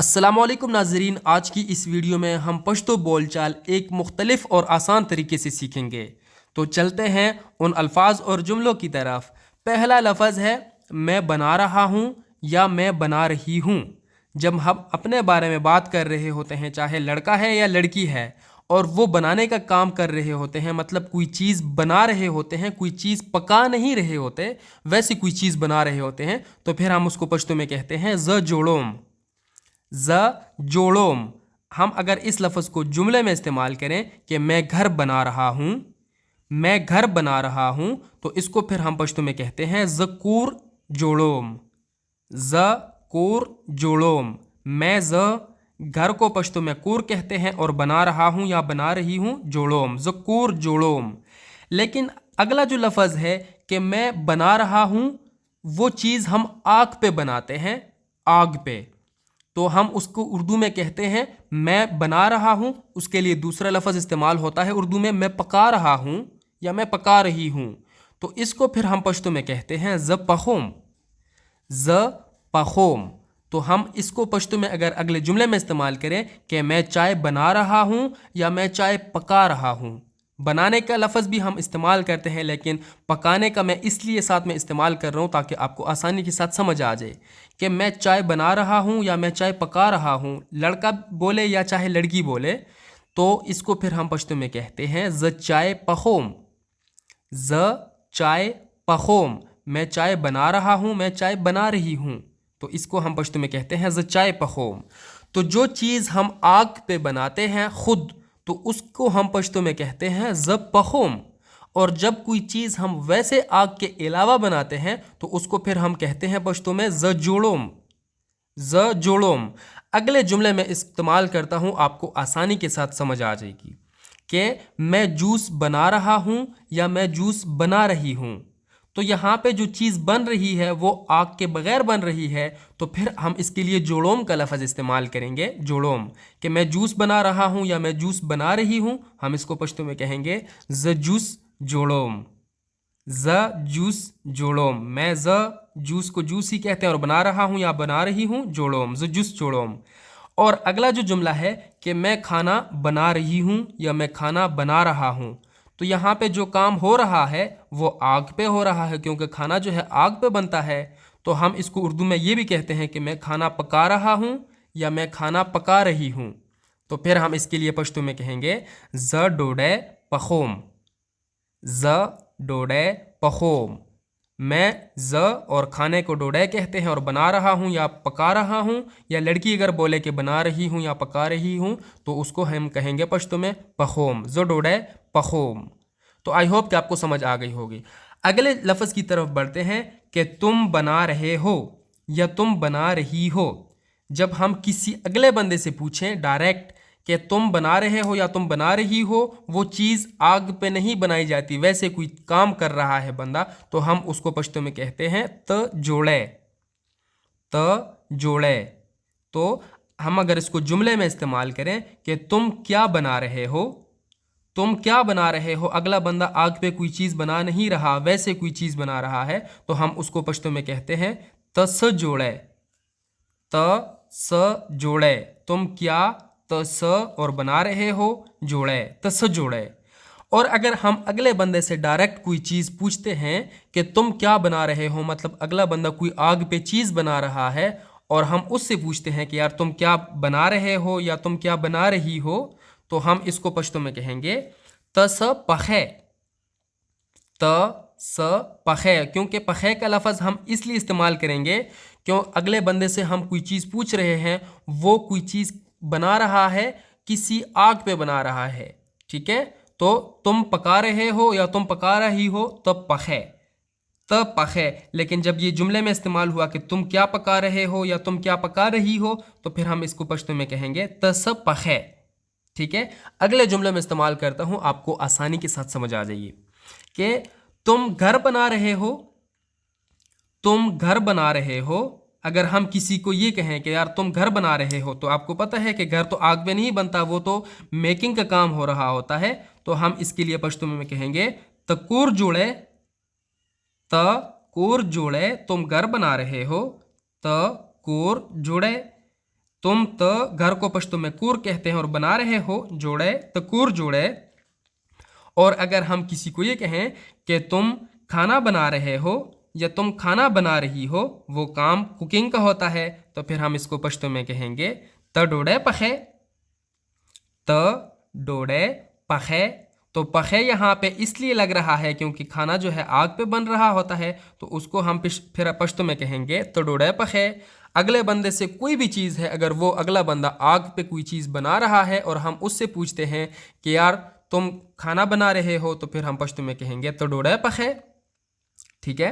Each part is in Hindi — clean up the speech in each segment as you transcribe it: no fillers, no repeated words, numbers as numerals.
अस्सलामुअलैकुम नाजरीन, आज की इस वीडियो में हम पश्तो बोलचाल एक मुख्तलिफ और आसान तरीके से सीखेंगे। तो चलते हैं उन अल्फाज और जुमलों की तरफ। पहला लफ्ज़ है मैं बना रहा हूँ या मैं बना रही हूँ। जब हम अपने बारे में बात कर रहे होते हैं, चाहे लड़का है या लड़की है, और वो बनाने का काम कर रहे होते हैं, मतलब कोई चीज़ बना रहे होते हैं, कोई चीज़ पका नहीं रहे होते, वैसी कोई चीज़ बना रहे होते हैं, तो फिर हम उसको पश्तो में कहते हैं ज जोड़ोम। ज जोड़ोम। हम अगर इस लफ्ज़ को जुमले में इस्तेमाल करें कि मैं घर बना रहा हूँ, मैं घर बना रहा हूँ, तो इसको फिर हम पश्तो में कहते हैं ज़कूर जोड़ोम। ज़कूर जोड़ोम। मैं घर को पश्तो में कूर कहते हैं और बना रहा हूँ या बना रही हूँ जोड़ोम, ज़कूर जोड़ोम। लेकिन अगला जो लफ्ज़ है कि मैं बना रहा हूँ, वो चीज़ हम आग पे बनाते हैं, आग पे, तो हम उसको उर्दू में कहते हैं मैं बना रहा हूँ। उसके लिए दूसरा लफ्ज़ इस्तेमाल होता है उर्दू में, मैं पका रहा हूँ या मैं पका रही हूँ। तो इसको फिर हम पश्तो में कहते हैं ज पखोम। ज पखोम। तो हम इसको पश्तो में अगर अगले जुमले में इस्तेमाल करें कि मैं चाय बना रहा हूँ या मैं चाय पका रहा हूँ। बनाने का लफ्ज़ भी हम इस्तेमाल करते हैं, लेकिन पकाने का मैं इसलिए साथ में इस्तेमाल कर रहा हूँ ताकि आपको आसानी के साथ समझ आ जाए कि मैं चाय बना रहा हूँ या मैं चाय पका रहा हूँ। लड़का बोले या चाहे लड़की बोले, तो इसको फिर हम पश्तो में कहते हैं ज चाय पखोम। ज चाय पखोम। मैं चाय बना रहा हूँ, मैं चाय बना रही हूँ, तो इसको हम पश्तो में कहते हैं ज चाय पखोम। तो जो चीज़ हम आग पे बनाते हैं खुद, तो उसको हम पश्तो में कहते हैं ज पखोम। और जब कोई चीज़ हम वैसे आग के अलावा बनाते हैं, तो उसको फिर हम कहते हैं पश्तो में ज जोड़ोम। ज जोड़ोम। अगले जुमले में इस्तेमाल करता हूँ, आपको आसानी के साथ समझ आ जाएगी कि मैं जूस बना रहा हूँ या मैं जूस बना रही हूँ। तो यहाँ पे जो चीज़ बन रही है वो आग के बगैर बन रही है, तो फिर हम इसके लिए जोड़ोम का लफ्ज़ इस्तेमाल करेंगे, जोड़ोम, कि मैं जूस बना रहा हूँ या मैं जूस बना रही हूँ। हम इसको पश्तो में कहेंगे ज जूस जोड़ोम। ज जूस जोड़ोम। मैं ज जूस को जूस ही कहते हैं और बना रहा हूँ या बना रही हूँ जोड़ोम, ज जूस जोड़ोम। और अगला जो जुमला है कि मैं खाना बना रही हूँ या मैं खाना बना रहा हूँ, तो यहाँ पे जो काम हो रहा है वो आग पे हो रहा है, क्योंकि खाना जो है आग पे बनता है। तो हम इसको उर्दू में ये भी कहते हैं कि मैं खाना पका रहा हूँ या मैं खाना पका रही हूँ। तो फिर हम इसके लिए पश्तो में कहेंगे ज डोडे पखोम। ज डोडे पखोम। मैं ज और खाने को डोडे कहते हैं और बना रहा हूँ या पका रहा हूँ, या लड़की अगर बोले कि बना रही हूँ या पका रही हूँ, तो उसको हम कहेंगे पश्तो में पखोम, ज डोडे पखोम। तो आई होप कि आपको समझ आ गई होगी। अगले लफ्ज़ की तरफ बढ़ते हैं कि तुम बना रहे हो या तुम बना रही हो। जब हम किसी अगले बंदे से पूछें डायरेक्ट कि तुम बना रहे हो या तुम बना रही हो, वो चीज़ आग पे नहीं बनाई जाती, वैसे कोई काम कर रहा है बंदा, तो हम उसको पश्तो में कहते हैं त जोड़े। त जोड़े। तो हम अगर इसको जुमले में इस्तेमाल करें कि तुम क्या बना रहे हो, तुम क्या बना रहे हो, अगला बंदा आग पे कोई चीज़ बना नहीं रहा, वैसे कोई चीज़ बना रहा है, तो हम उसको पश्तो में कहते हैं तस जोड़े। त स जोड़े। तुम क्या, तस और बना रहे हो, जोड़े, तस जोड़े। और अगर हम अगले बंदे से डायरेक्ट कोई चीज़ पूछते हैं कि तुम क्या बना रहे हो, मतलब अगला बंदा कोई आग पे चीज़ बना रहा है और हम उससे पूछते हैं कि यार तुम क्या बना रहे हो या तुम क्या बना रही हो, तो हम इसको पश्तो में कहेंगे तस पखे। त स पखे। क्योंकि पखे का लफ्ज़ हम इसलिए इस्तेमाल करेंगे क्यों अगले बंदे से हम कोई चीज़ पूछ रहे हैं, वो कोई चीज़ बना रहा है, किसी आग पे बना रहा है, ठीक है। तो तुम पका रहे हो या तुम पका रही हो, तब पखे, तब पखे। लेकिन जब ये जुमले में इस्तेमाल हुआ कि तुम क्या पका रहे हो या तुम क्या पका रही हो, तो फिर हम इसको पश्तो में कहेंगे तस पखे, ठीक है। अगले जुमले में इस्तेमाल करता हूँ, आपको आसानी के साथ समझ आ जाइए कि तुम घर बना रहे हो, तुम घर बना रहे हो। अगर हम किसी को ये कहें कि यार तुम घर बना रहे हो, तो आपको पता है कि घर तो आग में नहीं बनता, वो तो मेकिंग का काम हो रहा होता है। तो हम इसके लिए पश्तो में कहेंगे तकूर जोड़े। तकूर जोड़े। तुम घर बना रहे हो, तकूर जोड़े। तुम त घर को पश्तो में कूर कहते हैं और बना रहे हो जोड़े तो कूर जोड़े। और अगर हम किसी को ये कहें कि तुम खाना बना रहे हो या तुम खाना बना रही हो, वो काम कुकिंग का होता है, तो फिर हम इसको पश्तो में कहेंगे त डोड़े पखे, त डोड़े पखे। तो पखे यहाँ पे इसलिए लग रहा है क्योंकि खाना जो है आग पे बन रहा होता है, तो उसको हम फिर पश्तो में कहेंगे तो डोड़े पखे। अगले बंदे से कोई भी चीज़ है, अगर वो अगला बंदा आग पे कोई चीज़ बना रहा है और हम उससे पूछते हैं कि यार तुम खाना बना रहे हो, तो फिर हम पश्तो में कहेंगे तो डोड़े पखे। ठीक है,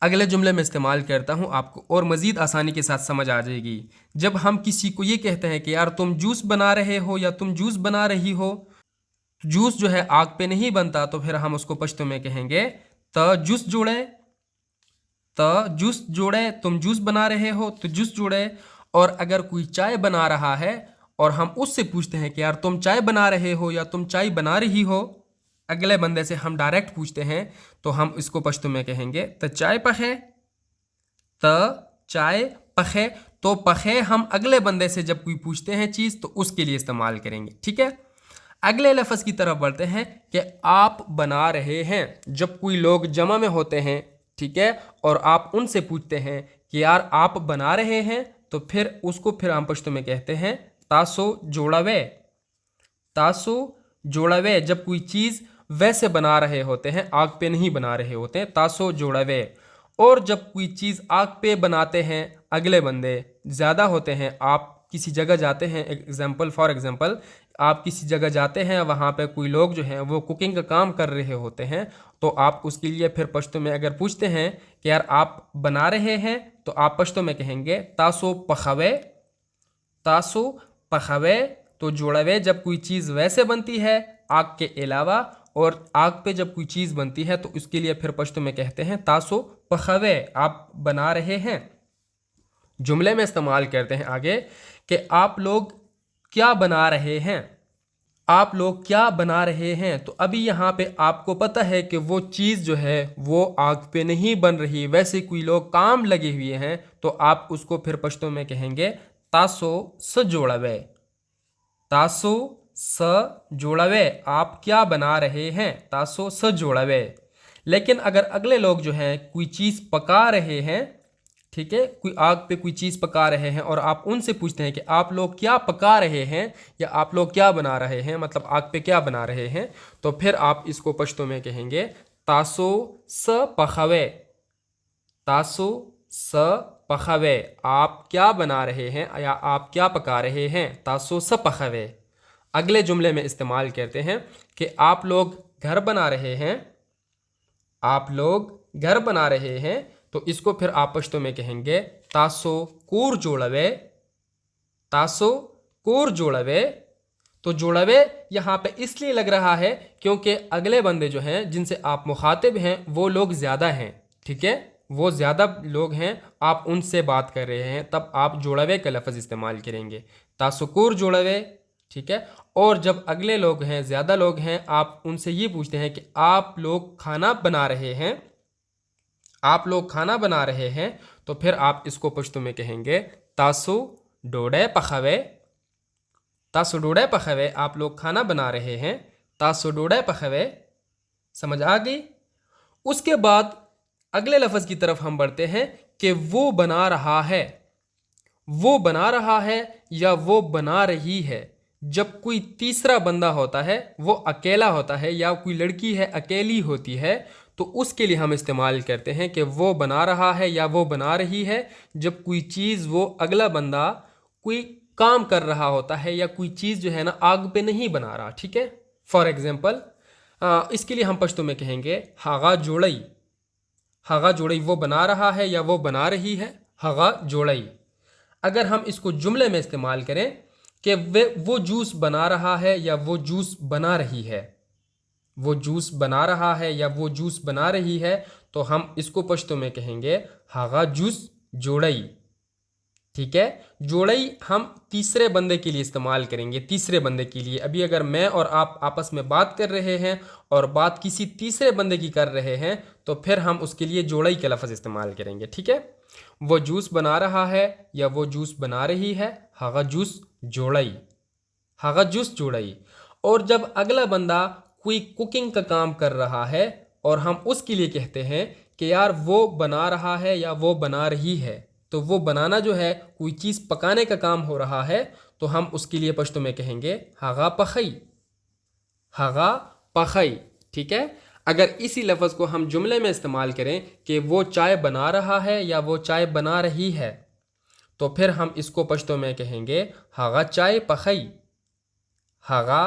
अगले जुमले में इस्तेमाल करता हूँ, आपको और मज़ीद आसानी के साथ समझ आ जाएगी। जब हम किसी को ये कहते हैं कि यार तुम जूस बना रहे हो या तुम जूस बना रही हो, जूस जो है आग पे नहीं बनता, तो फिर हम उसको पश्तो में कहेंगे त जूस जोड़े, त जूस जोड़े। तुम जूस बना रहे हो तो जूस जोड़े। और अगर कोई चाय बना रहा है और हम उससे पूछते हैं कि यार तुम चाय बना रहे हो या तुम चाय बना रही हो, अगले बंदे से हम डायरेक्ट पूछते हैं, तो हम इसको पश्तो में कहेंगे त चाय पखे, त चाय पखे। तो पखे हम अगले बंदे से जब कोई पूछते हैं चीज़, तो उसके लिए इस्तेमाल करेंगे। ठीक है, अगले लफ्ज़ की तरफ बढ़ते हैं कि आप बना रहे हैं। जब कोई लोग जमा में होते हैं, ठीक है, और आप उनसे पूछते हैं कि यार आप बना रहे हैं, तो फिर उसको फिर हम पश्तो में कहते हैं तासो जोड़ावे, तासो जोड़ावे। जब कोई चीज़ वैसे बना रहे होते हैं, आग पे नहीं बना रहे होते हैं, तासो जोड़ावे। और जब कोई चीज़ आग पे बनाते हैं, अगले बंदे ज़्यादा होते हैं, आप किसी जगह जाते हैं, फॉर एग्जांपल आप किसी जगह जाते हैं, वहाँ पे कोई लोग जो हैं वो कुकिंग का काम कर रहे होते हैं, तो आप उसके लिए फिर पश्तो में अगर पूछते हैं कि यार आप बना रहे हैं, तो आप पश्तो में कहेंगे तासो पखावे, तासो पखावे। तो जोड़ावे जब कोई चीज़ वैसे बनती है आग के अलावा, और आग पे जब कोई चीज़ बनती है, तो उसके लिए फिर पश्तो में कहते हैं तासो पखावे, आप बना रहे हैं। जुमले में इस्तेमाल करते हैं आगे कि आप लोग क्या बना रहे हैं, आप लोग क्या बना रहे हैं। तो अभी यहाँ पे आपको पता है कि वो चीज़ जो है वो आग पे नहीं बन रही, वैसे कोई लोग काम लगे हुए हैं, तो आप उसको फिर पश्तो में कहेंगे तासो स जोड़ावे, तासो स जोड़ावे। आप क्या बना रहे हैं, तासो स जोड़ावे। लेकिन अगर अगले लोग जो हैं कोई चीज़ पका रहे हैं, ठीक है, कोई आग पे कोई चीज़ पका रहे हैं, और आप उनसे पूछते हैं कि आप लोग क्या पका रहे हैं या आप लोग क्या बना रहे हैं, मतलब आग पे क्या बना रहे हैं, तो फिर आप इसको पश्तो में कहेंगे तासो स पखावे, तासो स पखावे। आप क्या बना रहे हैं या आप क्या पका रहे हैं, तासो स पखावे। अगले जुमले में इस्तेमाल करते हैं कि आप लोग घर बना रहे हैं, आप लोग घर बना रहे हैं, तो इसको फिर आप पश्तो में कहेंगे तासो कूर जोड़ावे, तासो कूर जोड़ावे। तो जोड़ावे यहाँ पे इसलिए लग रहा है क्योंकि अगले बंदे जो हैं जिनसे आप मुखातिब हैं वो लोग ज़्यादा हैं, ठीक है, वो ज़्यादा लोग हैं, आप उनसे बात कर रहे हैं, तब आप जोड़ावे का लफ्ज़ इस्तेमाल करेंगे, तासो कूर जोड़ावे। ठीक है, और जब अगले लोग हैं, ज़्यादा लोग हैं, आप उनसे ये पूछते हैं कि आप लोग खाना बना रहे हैं, आप लोग खाना बना रहे हैं, तो फिर आप इसको पश्तो में कहेंगे तासो डोड़े पखावे, तासो डोड़े पखावे। आप लोग खाना बना रहे हैं, तासो डोड़े पखावे। समझ आ गई। उसके बाद अगले लफ्ज़ की तरफ हम बढ़ते हैं कि वो बना रहा है, वो बना रहा है या वो बना रही है। जब कोई तीसरा बंदा होता है, वो अकेला होता है, या कोई लड़की है अकेली होती है, तो उसके लिए हम इस्तेमाल करते हैं कि वो बना रहा है या वो बना रही है। जब कोई चीज़ वो अगला बंदा कोई काम कर रहा होता है या कोई चीज़ जो है ना आग पे नहीं बना रहा, ठीक है। फॉर एग्जांपल इसके लिए हम पश्तो में कहेंगे हागा जोड़ई, हागा जोड़ई, वो बना रहा है या वो बना रही है, हागा जोड़ई। अगर हम इसको जुमले में इस्तेमाल करें कि वो जूस बना रहा है या वो जूस बना रही है, वो जूस बना रहा है या वो जूस बना रही है, तो हम इसको पश्तो में कहेंगे हागा जूस जोड़ई। ठीक है, जोड़ई हम तीसरे बंदे के लिए इस्तेमाल करेंगे, तीसरे बंदे के लिए। अभी अगर मैं और आप आपस में बात कर रहे हैं और बात किसी तीसरे बंदे की कर रहे हैं, तो फिर हम उसके लिए जोड़ई का लफ्ज़ इस्तेमाल करेंगे। ठीक है, वो जूस बना रहा है या वो जूस बना रही है, हागा जूस जोड़ई, हागा जूस जोड़ई। और जब अगला बंदा कोई कुकिंग का काम कर रहा है और हम उसके लिए कहते हैं कि यार वो बना रहा है या वो बना रही है, तो वो बनाना जो है कोई चीज़ पकाने का काम हो रहा है, तो हम उसके लिए पश्तो में कहेंगे हागा पखई, हागा पखई। ठीक है। अगर इसी लफ्ज़ को हम जुमले में इस्तेमाल करें कि वो चाय बना रहा है या वो चाय बना रही है, तो फिर हम इसको पश्तो में कहेंगे हागा चाय पखई, हागा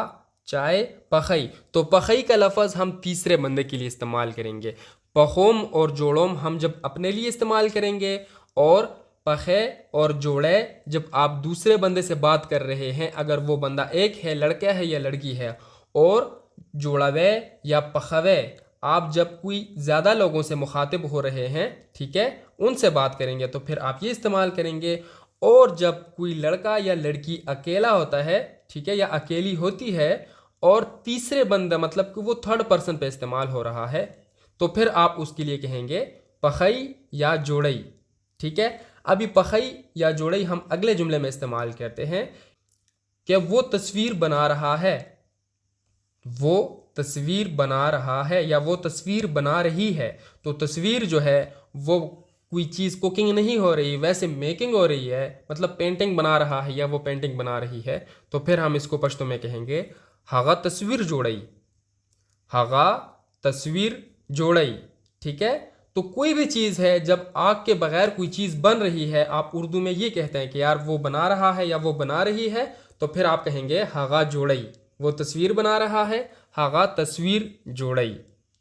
चाय पखई। तो पखई का लफ्ज़ हम तीसरे बंदे के लिए इस्तेमाल करेंगे। पखोम और जोड़ोम हम जब अपने लिए इस्तेमाल करेंगे, और पखे और जोड़े जब आप दूसरे बंदे से बात कर रहे हैं, अगर वो बंदा एक है, लड़का है या लड़की है, और जोड़ावे या पखवे आप जब कोई ज़्यादा लोगों से मुखातिब हो रहे हैं, ठीक है, उनसे बात करेंगे, तो फिर आप ये इस्तेमाल करेंगे। और जब कोई लड़का या लड़की अकेला होता है, ठीक है, या अकेली होती है, और तीसरे बंदा मतलब कि वो थर्ड पर्सन पे इस्तेमाल हो रहा है, तो फिर आप उसके लिए कहेंगे पखई या जोड़ई। ठीक है। अभी पखई या जोड़ई हम अगले जुमले में इस्तेमाल करते हैं कि वो तस्वीर बना रहा है, वो तस्वीर बना रहा है या वो तस्वीर बना रही है। तो तस्वीर जो है वो कोई चीज़ कुकिंग नहीं हो रही, वैसे मेकिंग हो रही है, मतलब पेंटिंग बना रहा है या वो पेंटिंग बना रही है, तो फिर हम इसको पश्तो में कहेंगे हागा तस्वीर जोड़ई, हागा तस्वीर जोड़ई। ठीक है। तो कोई भी चीज़ है, जब आग के बगैर कोई चीज़ बन रही है, आप उर्दू में ये कहते हैं कि यार वो बना रहा है या वो बना रही है, तो फिर आप कहेंगे हागा जोड़ई, वो तस्वीर बना रहा है, हागा तस्वीर जोड़ई।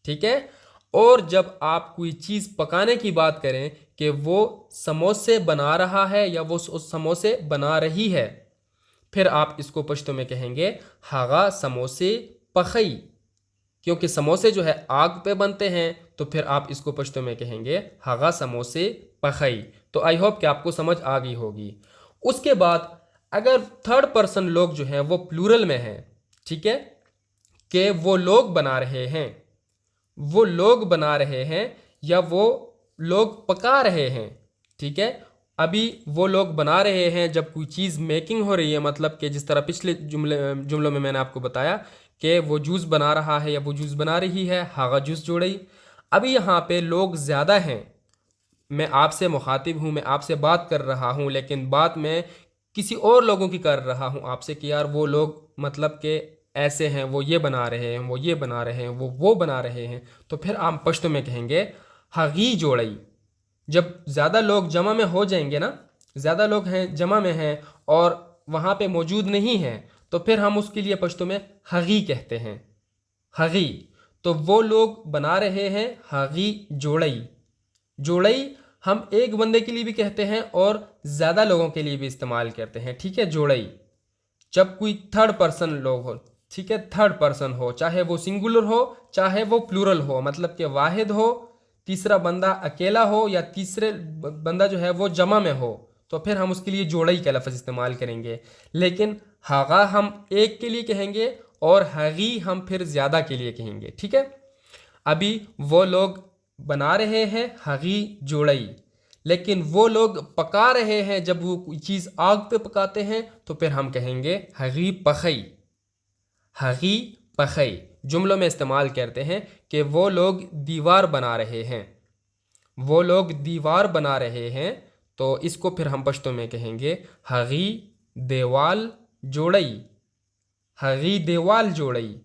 ठीक है। और जब आप कोई चीज़ पकाने की बात करें कि वो समोसे बना रहा है या वो समोसे बना रही है, फिर आप इसको पश्तो में कहेंगे हागा समोसे पखई, क्योंकि समोसे जो है आग पे बनते हैं, तो फिर आप इसको पश्तो में कहेंगे हागा समोसे पखई। तो आई होप कि आपको समझ आ गई होगी। उसके बाद अगर थर्ड पर्सन लोग जो हैं वो प्लूरल में हैं, ठीक है, कि वो लोग बना रहे हैं, वो लोग बना रहे हैं या वो लोग पका रहे हैं, ठीक है। अभी वो लोग बना रहे हैं जब कोई चीज़ मेकिंग हो रही है, मतलब कि जिस तरह पिछले जुमलों में मैंने आपको बताया कि वो जूस बना रहा है या वो जूस बना रही है, हागा जूस जोड़ई। अभी यहाँ पे लोग ज़्यादा हैं, मैं आपसे मुखातिब हूँ, मैं आपसे बात कर रहा हूँ, लेकिन बात मैं किसी और लोगों की कर रहा हूँ आपसे कि यार वो लोग मतलब कि ऐसे हैं, वो ये बना रहे हैं, वो ये बना रहे हैं, वो बना रहे हैं, तो फिर आप पश्तो में कहेंगे हगी जोड़ई। जब ज़्यादा लोग जमा में हो जाएंगे ना, ज़्यादा लोग हैं जमा में हैं और वहाँ पे मौजूद नहीं हैं, तो फिर हम उसके लिए पश्तो में हगी कहते हैं, हगी। तो वो लोग बना रहे हैं, हगी जोड़ई। जोड़ई हम एक बंदे के लिए भी कहते हैं और ज़्यादा लोगों के लिए भी इस्तेमाल करते हैं, ठीक है। जोड़ई जब कोई थर्ड पर्सन लोग हो, ठीक है, थर्ड पर्सन हो, चाहे वो सिंगुलर हो चाहे वो प्लूरल हो, मतलब कि वाहिद हो, तीसरा बंदा अकेला हो या तीसरे बंदा जो है वो जमा में हो, तो फिर हम उसके लिए जोड़ई का लफ्ज़ इस्तेमाल करेंगे। लेकिन हागा हम एक के लिए कहेंगे और हगी हम फिर ज़्यादा के लिए कहेंगे, ठीक है। अभी वो लोग बना रहे हैं, हगी जोड़ई, लेकिन वो लोग पका रहे हैं, जब वो कोई चीज़ आग पे पकाते हैं, तो फिर हम कहेंगे हगी पखई, हगी पखई। जुमलों में इस्तेमाल करते हैं कि वो लोग दीवार बना रहे हैं, वो लोग दीवार बना रहे हैं, तो इसको फिर हम पश्तो में कहेंगे हगी देवाल जोड़ई, हगी देवाल जोड़ई।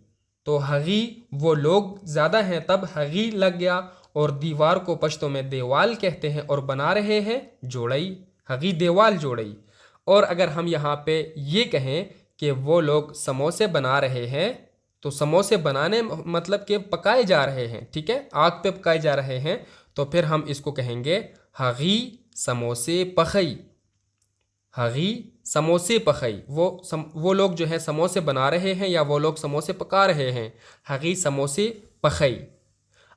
तो हगी वो लोग ज़्यादा हैं तब हगी लग गया, और दीवार को पश्तो में देवाल कहते हैं, और बना रहे हैं जोड़ई, हगी देवाल जोड़ई। और अगर हम यहाँ पे ये कहें कि वो लोग समोसे बना रहे हैं, तो समोसे बनाने मतलब कि पकाए जा रहे हैं, ठीक है, आग पे पकाए जा रहे हैं, तो फिर हम इसको कहेंगे हगी समोसे पखई, हगी समोसे पखई। वो लोग जो है समोसे बना रहे हैं या वो लोग समोसे पका रहे हैं, हगी समोसे पखई।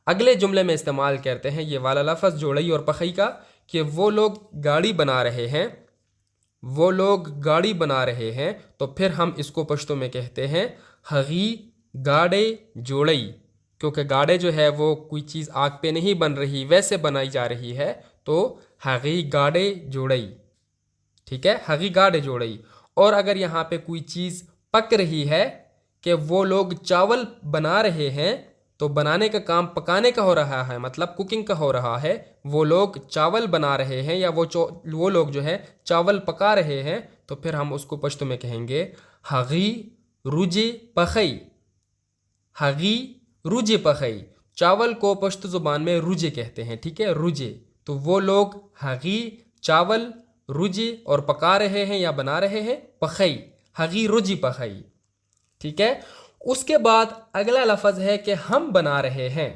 अगले जुमले में इस्तेमाल करते हैं ये वाला लफ्ज़ जोड़ई और पखई का, कि वो लोग गाड़ी बना रहे हैं, वो लोग गाड़ी बना रहे हैं, तो फिर हम इसको पश्तो में कहते हैं हगी गाड़े जोड़ई, क्योंकि गाड़े जो है वो कोई चीज़ आग पे नहीं बन रही, वैसे बनाई जा रही है, तो हगी गाड़े जोड़ई, ठीक है, हगी गाड़े जोड़ई। और अगर यहाँ पे कोई चीज़ पक रही है कि वो लोग चावल बना रहे हैं, तो बनाने का काम पकाने का हो रहा है, मतलब कुकिंग का हो रहा है। वो लोग चावल बना रहे हैं या वो लोग जो है चावल पका रहे हैं, तो फिर हम उसको पश्तो में कहेंगे हगी रुजे पखई। हगी रुजे पखई, चावल को पश्तो ज़ुबान में रुजे कहते हैं, ठीक है, रुजे। तो वो लोग हगी चावल रुजे और पका रहे हैं या बना रहे हैं पखई, हगी रुजी पखई, ठीक है। उसके बाद अगला लफ्ज़ है कि हम बना रहे हैं।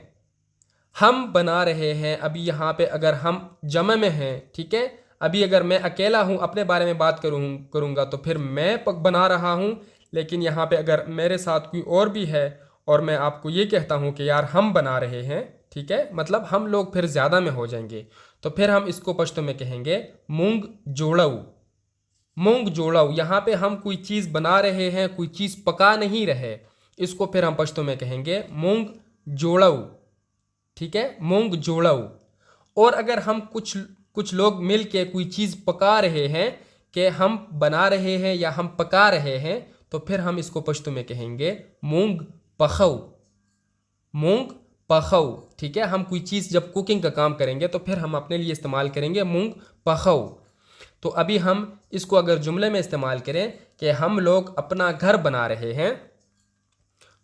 हम बना रहे हैं, अभी यहाँ पे अगर हम जमा में हैं, ठीक है, अभी अगर मैं अकेला हूँ अपने बारे में बात करूँगा तो फिर मैं बना रहा हूँ। लेकिन यहाँ पे अगर मेरे साथ कोई और भी है और मैं आपको ये कहता हूँ कि यार हम बना रहे हैं, ठीक है, मतलब हम लोग फिर ज़्यादा में हो जाएंगे, तो फिर हम इसको पश्तो में कहेंगे मूंग जोड़ऊ। मूंग जोड़ऊ, यहाँ पे हम कोई चीज़ बना रहे हैं, कोई चीज़ पका नहीं रहे, इसको फिर हम पश्तो में कहेंगे मूंग जोड़ऊ, ठीक है, मूंग जोड़ऊ। और अगर हम कुछ लोग मिल के कोई चीज़ पका रहे हैं कि हम बना रहे हैं या हम पका रहे हैं, तो फिर हम इसको पश्तो में कहेंगे मूंग पखऊ। मूंग पखऊ, ठीक है। हम कोई चीज़ जब कुकिंग का काम करेंगे तो फिर हम अपने लिए इस्तेमाल करेंगे मूंग पखऊ। तो अभी हम इसको अगर जुमले में इस्तेमाल करें कि हम लोग अपना घर बना रहे हैं,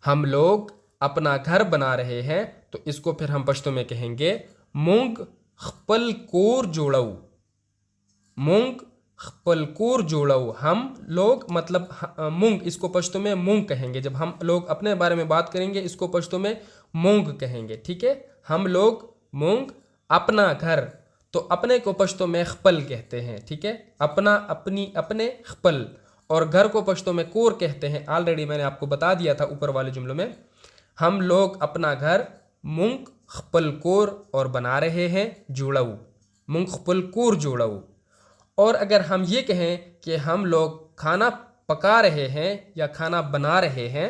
हम लोग अपना घर बना रहे हैं, तो इसको फिर हम पश्तो में कहेंगे मूंग खपल कोर जोड़ऊ। मूंग खपल कोर जोड़ऊ, हम लोग मतलब मूंग, इसको पश्तो में मूंग कहेंगे। जब हम लोग अपने बारे में बात करेंगे इसको पश्तो में मूंग कहेंगे, ठीक है। हम लोग मूंग अपना घर, तो अपने को पश्तो में खपल कहते हैं, ठीक है, अपना अपनी अपने खपल। और घर को पश्तो में कोर कहते हैं, ऑलरेडी मैंने आपको बता दिया था ऊपर वाले जुमलों में। हम लोग अपना घर मूंग खपल कोर और बना रहे हैं जोड़ऊ, मूंग खपल कोर जोड़ऊ। और अगर हम ये कहें कि हम लोग खाना पका रहे हैं या खाना बना रहे हैं,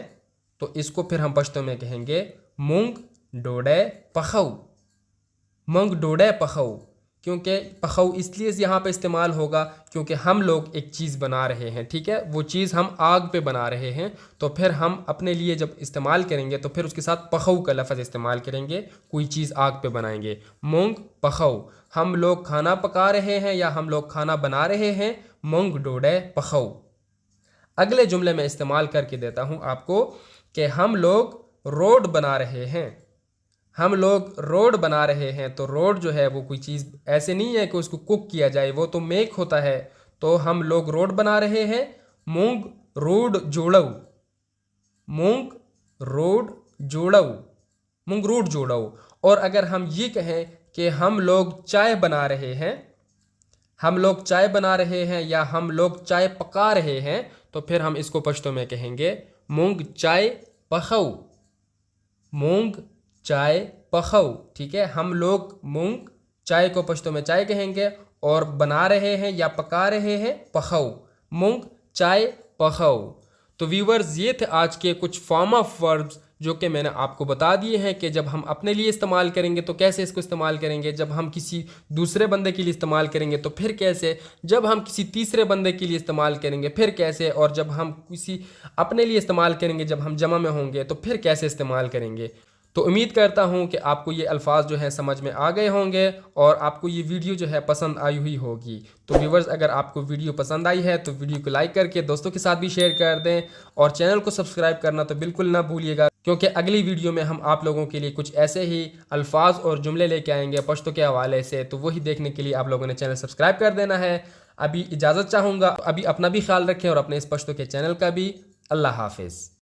तो इसको फिर हम पश्तो में कहेंगे मूंग डोडे पखऊ। मूंग डोडे पखऊ, क्योंकि पखऊ इसलिए यहाँ पे इस्तेमाल होगा क्योंकि हम लोग एक चीज़ बना रहे हैं, ठीक है, वो चीज़ हम आग पे बना रहे हैं, तो फिर हम अपने लिए जब इस्तेमाल करेंगे तो फिर उसके साथ पखऊ का लफ्ज़ इस्तेमाल करेंगे, कोई चीज़ आग पे बनाएंगे। मूंग पखऊ, हम लोग खाना पका रहे हैं या हम लोग खाना बना रहे हैं, मूंग डोडे पखऊ। अगले जुमले में इस्तेमाल करके देता हूँ आपको कि हम लोग रोड बना रहे हैं। हम लोग रोड बना रहे हैं, तो रोड जो है वो कोई चीज़ ऐसे नहीं है कि उसको कुक किया जाए, वो तो मेक होता है। तो हम लोग रोड बना रहे हैं मूंग रोड जोड़ऊ। मूंग रोड जोड़ऊ, मूंग रोड जोड़ऊ। और अगर हम ये कहें कि हम लोग चाय बना रहे हैं, हम लोग चाय बना रहे हैं या हम लोग चाय पका रहे हैं, तो फिर हम इसको पश्तो में कहेंगे मूंग चाय पखऊ। मूंग चाय पखऊ, ठीक है, हम लोग मूंग चाय को पश्तो में चाय कहेंगे और बना रहे हैं या पका रहे हैं पखऊ, मूंग चाय पखऊ। तो व्यूवर्स, ये थे आज के कुछ फॉर्म ऑफ वर्ब्स जो कि मैंने आपको बता दिए हैं कि जब हम अपने लिए इस्तेमाल करेंगे तो कैसे इसको इस्तेमाल करेंगे, जब हम किसी दूसरे बंदे के लिए इस्तेमाल करेंगे तो फिर कैसे, जब हम किसी तीसरे बंदे के लिए इस्तेमाल करेंगे फिर कैसे, और जब हम किसी अपने लिए इस्तेमाल करेंगे, जब हम जमा में होंगे तो फिर कैसे इस्तेमाल करेंगे। तो उम्मीद करता हूँ कि आपको ये अल्फाज जो हैं समझ में आ गए होंगे और आपको ये वीडियो जो है पसंद आई हुई होगी। तो व्यूवर्स, अगर आपको वीडियो पसंद आई है तो वीडियो को लाइक करके दोस्तों के साथ भी शेयर कर दें और चैनल को सब्सक्राइब करना तो बिल्कुल ना भूलिएगा, क्योंकि अगली वीडियो में हम आप लोगों के लिए कुछ ऐसे ही अल्फाज और जुमले लेके आएंगे पश्तो के हवाले से। तो वही देखने के लिए आप लोगों ने चैनल सब्सक्राइब कर देना है। अभी इजाज़त चाहूँगा, अभी अपना भी ख्याल रखें और अपने इस पश्तो के चैनल का भी। अल्लाह हाफिज़।